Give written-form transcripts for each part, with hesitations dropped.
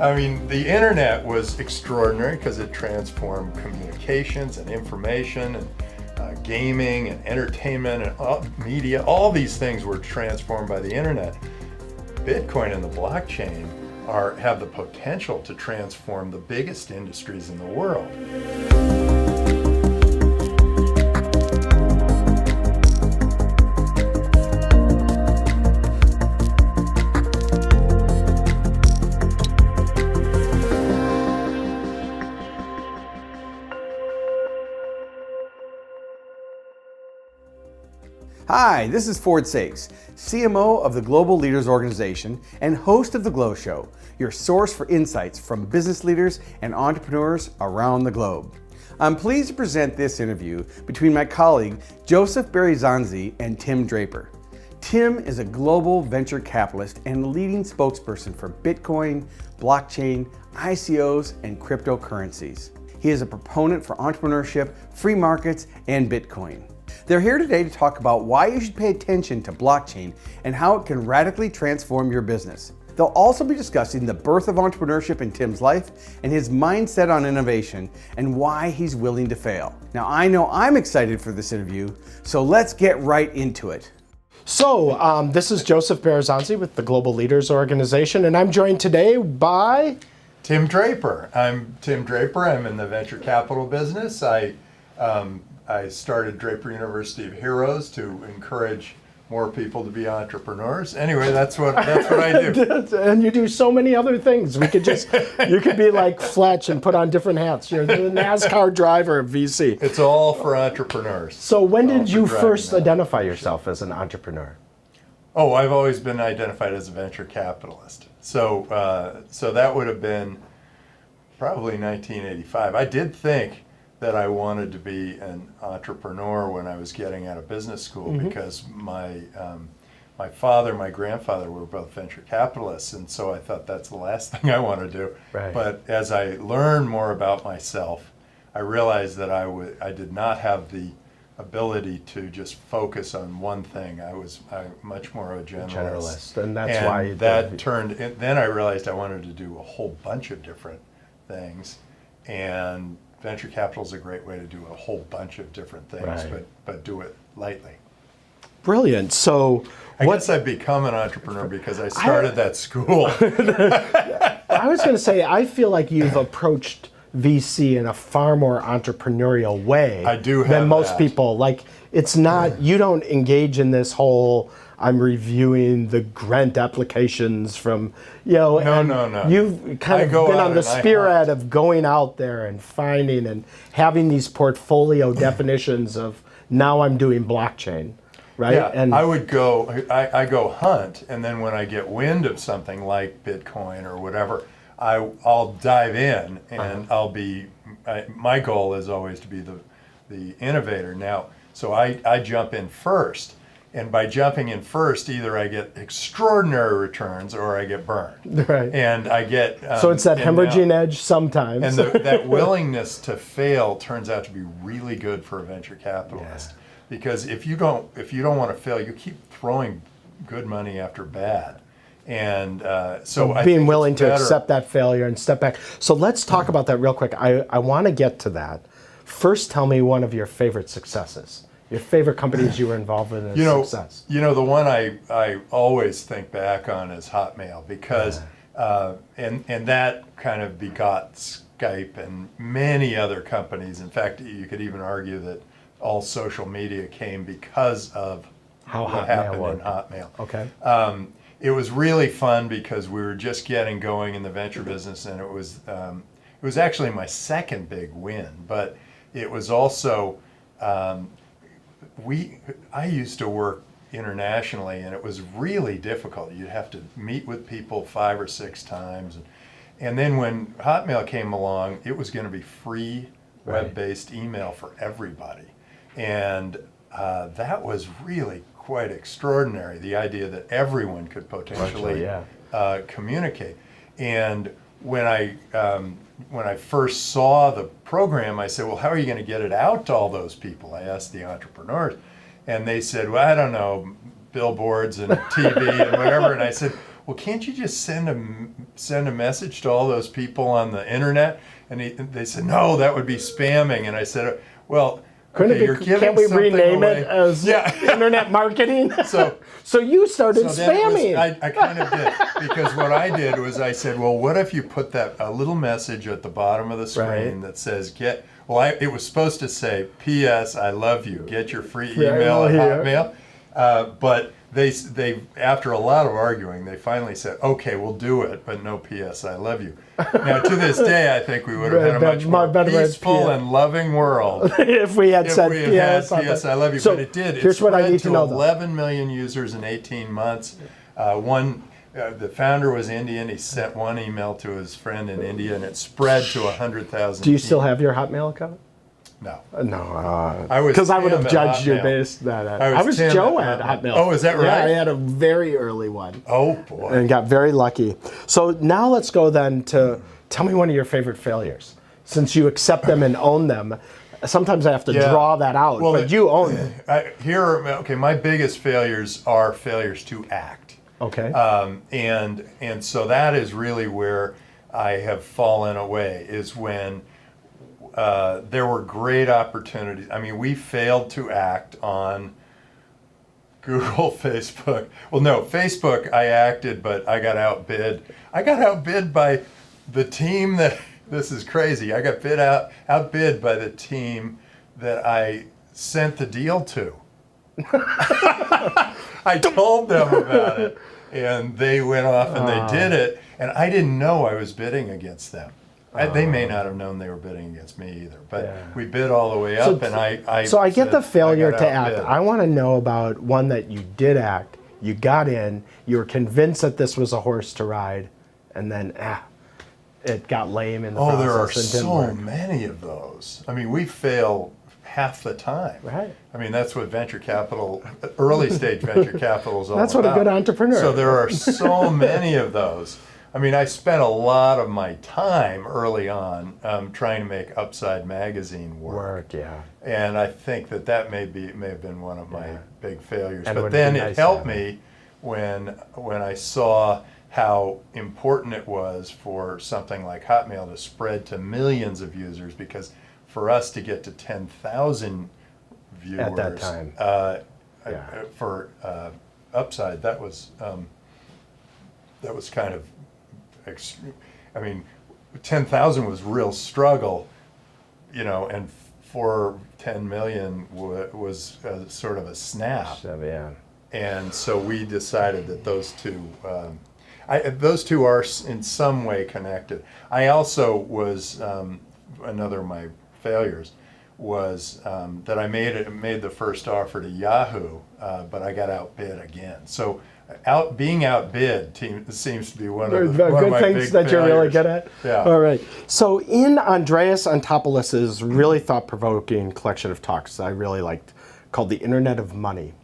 I mean, the internet was extraordinary because it transformed communications and information and gaming and entertainment and media. All these things were transformed by the internet. Bitcoin and the blockchain have the potential to transform the biggest industries in the world. Hi, this is Ford Sakes, CMO of the Global Leaders Organization and host of The GLO Show, your source for insights from business leaders and entrepreneurs around the globe. I'm pleased to present this interview between my colleague Joseph Berrizanzi and Tim Draper. Tim is a global venture capitalist and leading spokesperson for Bitcoin, blockchain, ICOs, and cryptocurrencies. He is a proponent for entrepreneurship, free markets, and Bitcoin. They're here today to talk about why you should pay attention to blockchain and how it can radically transform your business. They'll also be discussing the birth of entrepreneurship in Tim's life and his mindset on innovation and why he's willing to fail. Now, I know I'm excited for this interview, so let's get right into it. So, this is Joseph Berrizanzi with the Global Leaders Organization, and I'm joined today by Tim Draper. I'm Tim Draper. I'm in the venture capital business. I started Draper University of Heroes to encourage more people to be entrepreneurs. Anyway, that's what I do. And you do so many other things. You could be like Fletch and put on different hats. You're the NASCAR driver of VC. It's all for entrepreneurs. So when did you first identify yourself as an entrepreneur? Oh, I've always been identified as a venture capitalist. So that would have been probably 1985. I did think that I wanted to be an entrepreneur when I was getting out of business school because my father, my grandfather were both venture capitalists, and so I thought that's the last thing I want to do. Right. But as I learned more about myself, I realized that I did not have the ability to just focus on one thing. I was much more of a generalist. And that's why you then I realized I wanted to do a whole bunch of different things, and venture capital is a great way to do a whole bunch of different things, right, but do it lightly. Brilliant. So I guess I've become an entrepreneur because I started that school. I was going to say, I feel like you've approached VC in a far more entrepreneurial way than most people. Like, it's not, you don't engage in this whole, I'm reviewing the grant applications from, No. You've kind of been on the spirit of going out there and finding and having these portfolio definitions of, now I'm doing blockchain, right? Yeah, and I go hunt, and then when I get wind of something like Bitcoin or whatever, I'll dive in, and my goal is always to be the innovator. Now, so I jump in first. And by jumping in first, either I get extraordinary returns or I get burned. Right. And I get so it's that hemorrhaging edge sometimes. And that willingness to fail turns out to be really good for a venture capitalist, because if you don't want to fail, you keep throwing good money after bad. And so I being think willing it's to better. accept that failure and step back. So let's talk about that real quick. I want to get to that. First, tell me one of your favorite successes. Your favorite companies you were involved in success. The one I always think back on is Hotmail, because and that kind of begot Skype and many other companies. In fact, you could even argue that all social media came because of what happened in Hotmail. Okay. It was really fun because we were just getting going in the venture business, and it was actually my second big win, but it was also I used to work internationally, and it was really difficult. You'd have to meet with people 5 or 6 times. And then when Hotmail came along, it was going to be free web-based email for everybody. And that was really quite extraordinary, the idea that everyone could potentially communicate. And when I first saw the program, I said, well, how are you going to get it out to all those people? I asked the entrepreneurs, and they said, well, I don't know, billboards and TV and whatever. And I said, well, can't you just send a message to all those people on the internet? And they said, no, that would be spamming. And I said, well, okay, can't we rename it as internet marketing? So you started spamming. I kind of did, because what I did was I said, well, what if you put a little message at the bottom of the screen that says, it was supposed to say, P.S. I love you, get your free email at Hotmail. But they after a lot of arguing, they finally said, okay, we'll do it, but no P.S. I love you. Now, to this day, I think we would have had a much more peaceful and loving world if we had said P.S. I love you. So but it did. Here's what I need to know, 11 million users in 18 months. The founder was Indian. He sent one email to his friend in India, and it spread to 100,000. Do you still have your Hotmail account? No. No. I was because I would have Tim judged you Hotmail. based that. I was Tim Joe at at Hotmail. Oh, is that right? Yeah, I had a very early one. Oh boy. And got very lucky. So now let's go then to tell me one of your favorite failures. Since you accept them and own them, sometimes I have to draw that out, but you own it. My biggest failures are failures to act. Okay. And so that is really where I have fallen away, is when there were great opportunities. I mean, we failed to act on Google, Facebook. Well, no, Facebook I acted, but I got outbid. I got outbid by the team that, this is crazy, I got outbid by the team that I sent the deal to. I told them about it, and they went off and they did it, and I didn't know I was bidding against them. They may not have known they were bidding against me either, but we bid all the way up, and I So I get the failure to act. outbid. I want to know about one that you did act, you got in, you were convinced that this was a horse to ride, and then it got lame in the process. There are and didn't so work. many of those. I mean, we fail half the time. Right. I mean, that's what venture capital, early stage venture capital is all That's about. what a good entrepreneur. So there are so many of those. I mean, I spent a lot of my time early on trying to make Upside Magazine work. And I think that may have been one of my big failures. And but then it helped me when I saw how important it was for something like Hotmail to spread to millions of users, because for us to get to 10,000 viewers at that time, for Upside, that was kind of, I mean, 10,000 was real struggle, and 10 million was sort of a snap. And so we decided that those two are in some way connected. I also was, another of my failures was that I made the first offer to Yahoo, but I got outbid again. So being outbid seems to be one of my things big that failures. you're really good at. Yeah. All right. So in Andreas Antopoulos's really thought-provoking collection of talks I really liked, called The Internet of Money,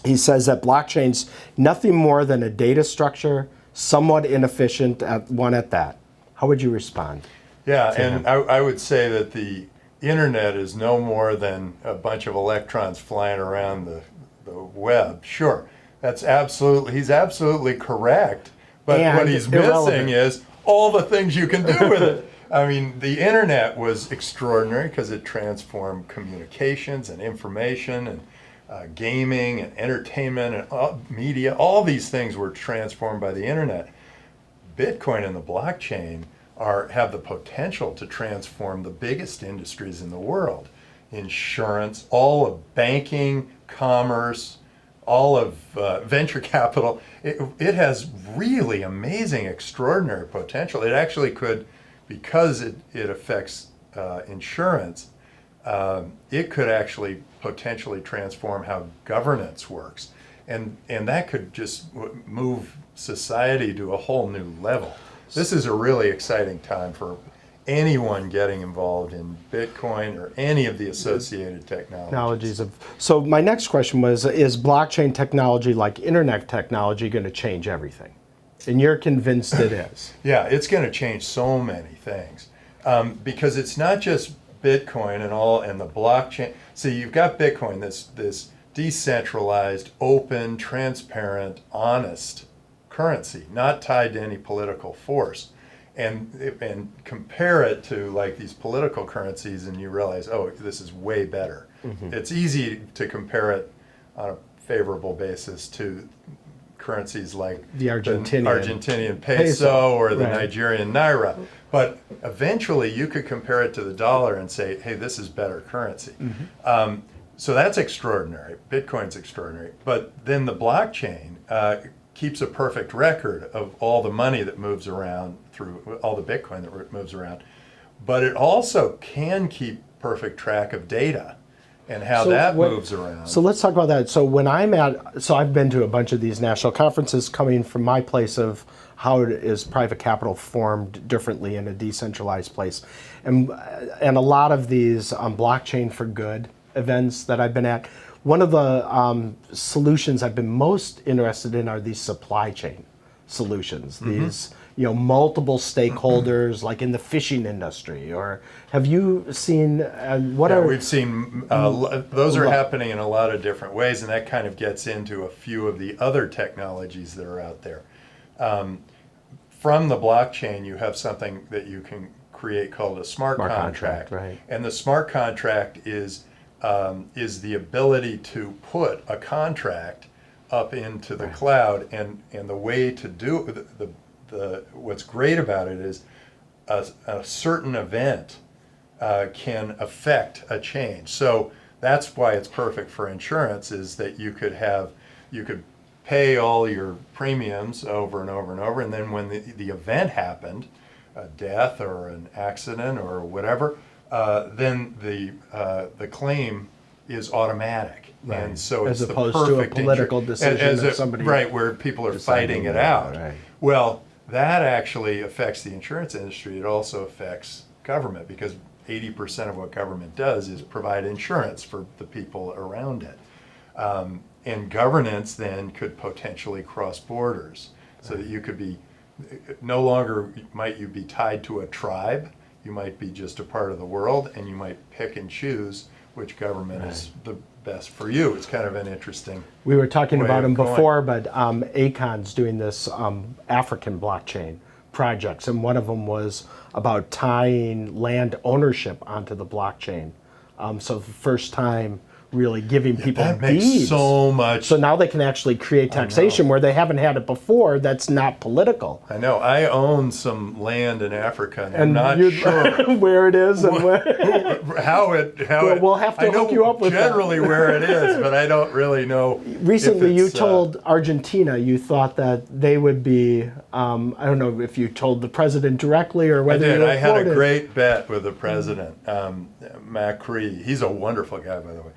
he says that blockchain's nothing more than a data structure, somewhat inefficient at that. How would you respond? Yeah, and I would say that the internet is no more than a bunch of electrons flying around the web. Sure, he's absolutely correct, but what he's missing is all the things you can do with it. I mean, the internet was extraordinary because it transformed communications and information and gaming and entertainment and media. All these things were transformed by the internet. Bitcoin and the blockchain have the potential to transform the biggest industries in the world. Insurance, all of banking, commerce, all of venture capital. It has really amazing, extraordinary potential. It actually could, because it affects insurance, it could actually potentially transform how governance works. And that could just move society to a whole new level. This is a really exciting time for anyone getting involved in Bitcoin or any of the associated technologies. So my next question was, is blockchain technology like internet technology going to change everything? And you're convinced it is. Yeah, it's going to change so many things. Because it's not just Bitcoin and the blockchain. See, you've got Bitcoin, this decentralized, open, transparent, honest currency, not tied to any political force. And compare it to like these political currencies, and you realize, oh, this is way better. It's easy to compare it on a favorable basis to currencies like the Argentinian peso or the Nigerian naira. But eventually you could compare it to the dollar and say, hey, this is better currency. So that's extraordinary. Bitcoin's extraordinary. But then the blockchain keeps a perfect record of all the money that moves around through all the Bitcoin that moves around. But it also can keep perfect track of data and how that moves around. So let's talk about that. So when I've been to a bunch of these national conferences coming from my place of how is private capital formed differently in a decentralized place. And a lot of these blockchain for good events that I've been at, one of the solutions I've been most interested in are these supply chain solutions. These multiple stakeholders, like in the fishing industry. Or have you seen we've seen those are happening in a lot of different ways, and that kind of gets into a few of the other technologies that are out there. From the blockchain, you have something that you can create called a smart contract, right? And the smart contract is the ability to put a contract up into the cloud, and the way to do what's great about it is a certain event can affect a change. So that's why it's perfect for insurance, is that you could pay all your premiums over and over and over, and then when the event happened, a death or an accident or whatever, then the claim is automatic. Right. And so as it's opposed the perfect to a political decision of somebody where people are fighting it out. Right. Well, that actually affects the insurance industry. It also affects government, because 80% of what government does is provide insurance for the people around it. And governance then could potentially cross borders, so that you could be, no longer might you be tied to a tribe, you might be just a part of the world, and you might pick and choose which government is the best for you. It's kind of an interesting We were talking way about of them going. before, but Acon's doing this African blockchain projects, and one of them was about tying land ownership onto the blockchain. So the first time really giving people that makes deeds. so much. So now they can actually create taxation where they haven't had it before. That's not political. I know. I own some land in Africa, and I'm not sure where it is and where. We'll have to hook you up with generally where it is, but I don't really know. Recently, you told Argentina you thought that they would be. I don't know if you told the president directly or whether I did. you I had a quoted. great bet with the president, Macri. He's a wonderful guy, by the way.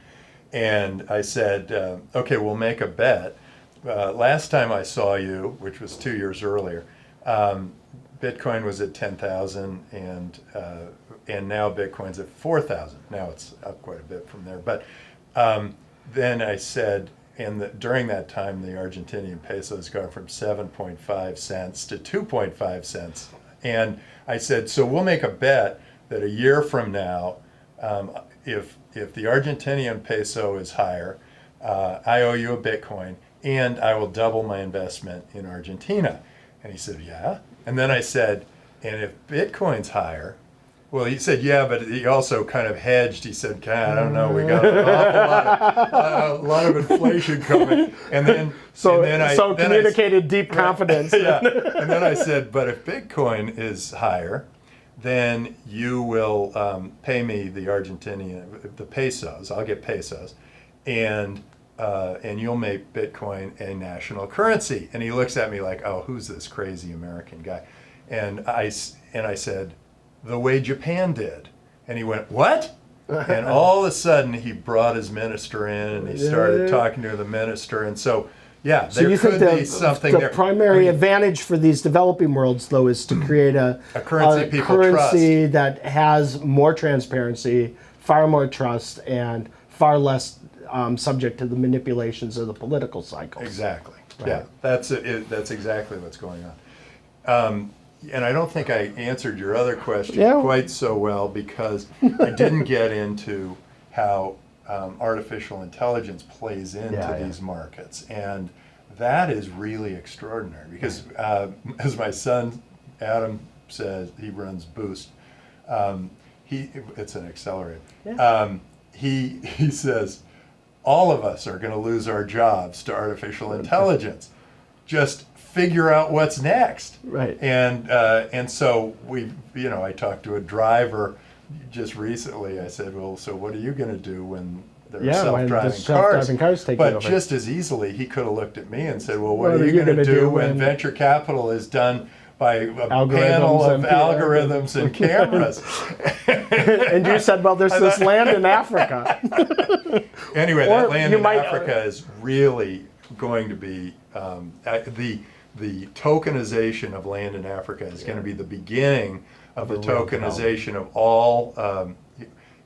And I said, okay, we'll make a bet. Last time I saw you, which was 2 years earlier, Bitcoin was at 10,000, and now Bitcoin's at 4,000. Now it's up quite a bit from there. But then I said, during that time, the Argentinian peso has gone from 7.5 cents to 2.5 cents. And I said, so we'll make a bet that a year from now, if the Argentinian peso is higher, I owe you a Bitcoin, and I will double my investment in Argentina. And he said, yeah. And then I said, and if Bitcoin's higher, well, he said, yeah, but he also kind of hedged. He said, God, I don't know, we got an awful lot of inflation coming. And then communicated deep confidence. Yeah. And then I said, but if Bitcoin is higher, then you will pay me the pesos. I'll get pesos, and you'll make Bitcoin a national currency. And he looks at me like, oh, who's this crazy American guy? And I said, the way Japan did. And he went, what? And all of a sudden he brought his minister in, and he started talking to the minister, and so. Yeah, so you think the primary advantage for these developing worlds, though, is to create a currency that has more transparency, far more trust, and far less subject to the manipulations of the political cycles. Exactly. Right. Yeah, that's exactly what's going on. And I don't think I answered your other question quite so well, because I didn't get into how artificial intelligence plays into these markets, and that is really extraordinary because, as my son Adam says, he runs Boost. It's an accelerator. Yeah. He says, all of us are going to lose our jobs to artificial intelligence. Just figure out what's next. Right. And so I talked to a driver just recently. I said, well, so what are you going to do when there are self-driving cars take but over? Just as easily, he could have looked at me and said, well, what are you going to do when venture capital is done by a panel of algorithms and cameras? And you said, well, there's this land in Africa. Anyway, that land in Africa is really going to be, the tokenization of land in Africa is going to be the beginning of the tokenization of all,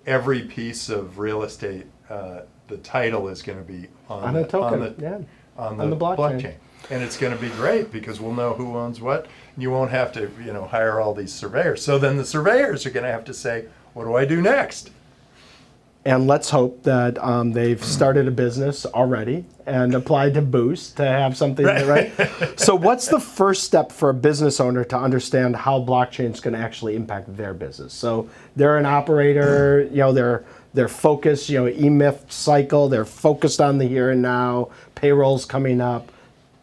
every piece of real estate. The title is going to be on the blockchain. And it's going to be great because we'll know who owns what. And you won't have to, hire all these surveyors. So then the surveyors are going to have to say, what do I do next? And let's hope that they've started a business already and applied to Boost to have something, right? So what's the first step for a business owner to understand how blockchain is going to actually impact their business? So they're an operator, they're focused, E-Myth cycle, they're focused on the here and now, payroll's coming up.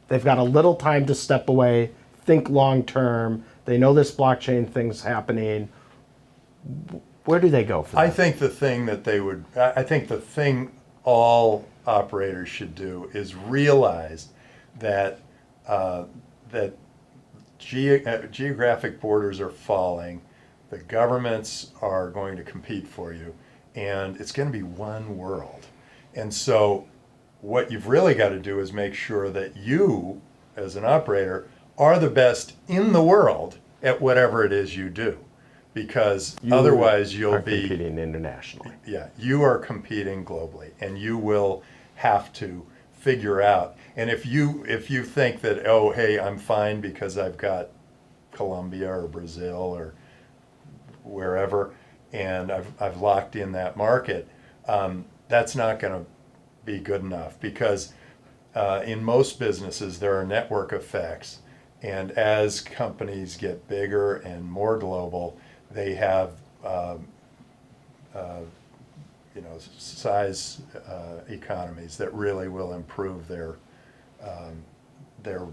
They've got a little time to step away, think long term. They know this blockchain thing's happening. Where do they go for that? I think the thing all operators should do is realize that geographic borders are falling, the governments are going to compete for you, and it's going to be one world. And so what you've really got to do is make sure that you, as an operator, are the best in the world at whatever it is you do. Because otherwise you'll be competing internationally. Yeah, you are competing globally, and you will have to figure out. And if you think that, oh, hey, I'm fine because I've got Colombia or Brazil or wherever, and I've locked in that market, that's not going to be good enough because in most businesses there are network effects, and as companies get bigger and more global, they have, size economies that really will improve their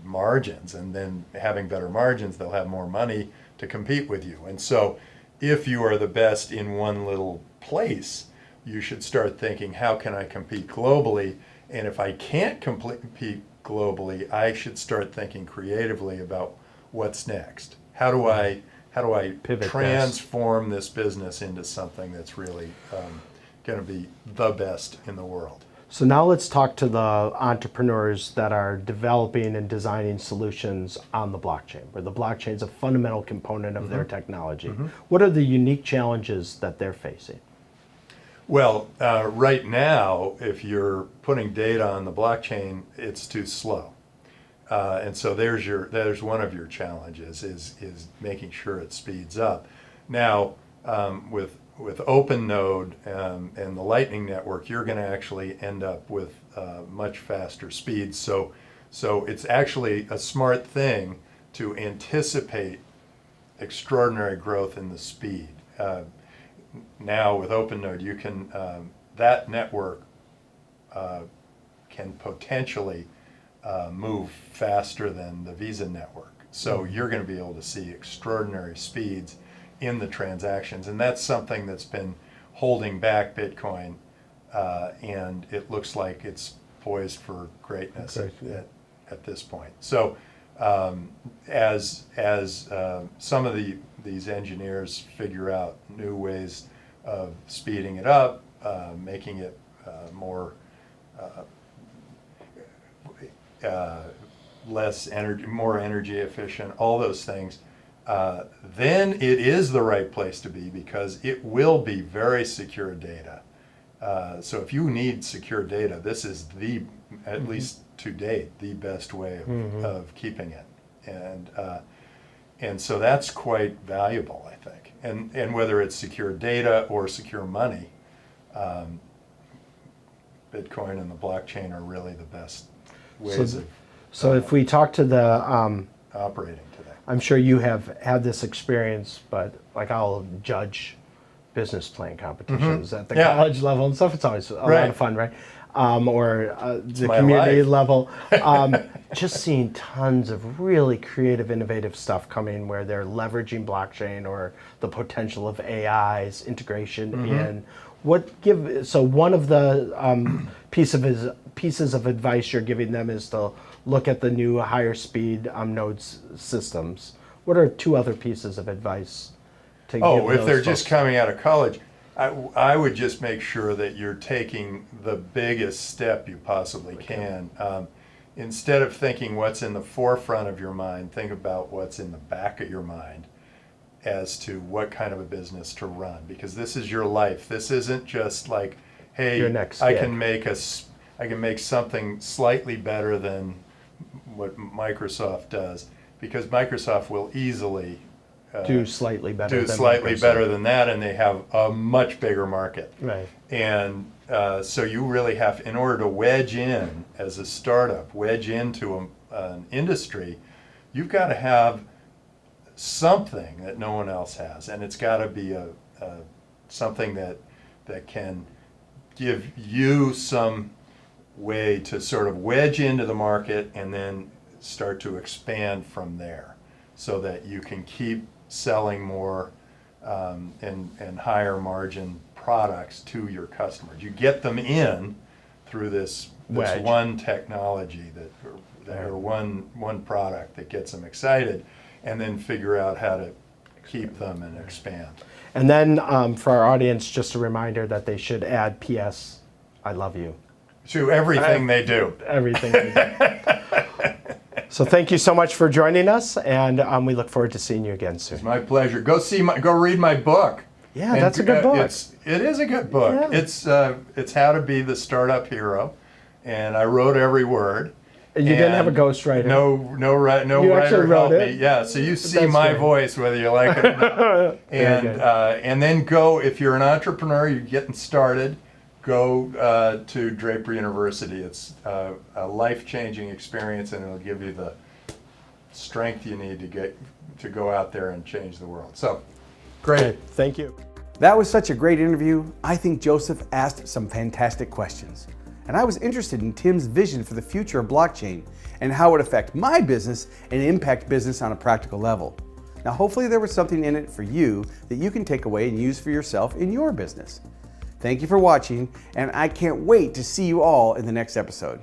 margins. And then having better margins, they'll have more money to compete with you. And so if you are the best in one little place, you should start thinking, how can I compete globally? And if I can't compete globally, I should start thinking creatively about what's next. How do I Pivot transform this business into something that's really going to be the best in the world? So now let's talk to the entrepreneurs that are developing and designing solutions on the blockchain, where the blockchain is a fundamental component of their technology. What are the unique challenges that they're facing? Well, right now, if you're putting data on the blockchain, it's too slow. And so there's one of your challenges is making sure it speeds up. Now, with OpenNode and the Lightning Network, you're going to actually end up with much faster speeds. So it's actually a smart thing to anticipate extraordinary growth in the speed. Now with OpenNode, you can that network can potentially move faster than the Visa network. So you're going to be able to see extraordinary speeds in the transactions, and that's something that's been holding back Bitcoin, and it looks like it's poised for greatness at this point. So as some of these engineers figure out new ways of speeding it up, making it more less energy, more energy efficient, all those things, then it is the right place to be because it will be very secure data. So if you need secure data, this is at least to date, the best way of keeping it. And so that's quite valuable, I think. And whether it's secure data or secure money, Bitcoin and the blockchain are really the best ways of So if we talk to the, operating today. I'm sure you have had this experience, but like I'll judge business plan competitions at the college level and stuff. It's always a lot of fun, right? Or the community level. Just seeing tons of really creative, innovative stuff coming where they're leveraging blockchain or the potential of AI's integration in. So one of the pieces of advice you're giving them is to look at the new higher speed nodes systems. What are two other pieces of advice to give if they're those just folks? coming out of college, I would just make sure that you're taking the biggest step you possibly can. Instead of thinking what's in the forefront of your mind, think about what's in the back of your mind as to what kind of a business to run, because this is your life. This isn't just like, hey, Your next I gig. can make something slightly better than what Microsoft does, because Microsoft will easily Do slightly better than Microsoft. better than that, and they have a much bigger market. Right. And so you really have, in order to wedge in as a startup, wedge into an industry, you've got to have something that no one else has, and it's got to be something that can give you some way to sort of wedge into the market and then start to expand from there, so that you can keep selling more and higher margin products to your customers. You get them in through this one technology or one product that gets them excited, and then figure out how to keep them and expand. And then for our audience, just a reminder that they should add P.S. I love you. To everything they do. Everything they do. So thank you so much for joining us, and we look forward to seeing you again soon. It's my pleasure. Go read my book. Yeah, that's a good book. It is a good book. Yeah. It's How to Be the Startup Hero, and I wrote every word. You didn't have a ghostwriter. No writer helped me. Yeah, so you see That's my great. voice whether you like it or not. And then go, if you're an entrepreneur, you're getting started, go to Draper University. It's a life-changing experience, and it'll give you the strength you need to go out there and change the world. So, great. Okay, thank you. That was such a great interview. I think Joseph asked some fantastic questions. And I was interested in Tim's vision for the future of blockchain and how it would affect my business and impact business on a practical level. Now, hopefully there was something in it for you that you can take away and use for yourself in your business. Thank you for watching, and I can't wait to see you all in the next episode.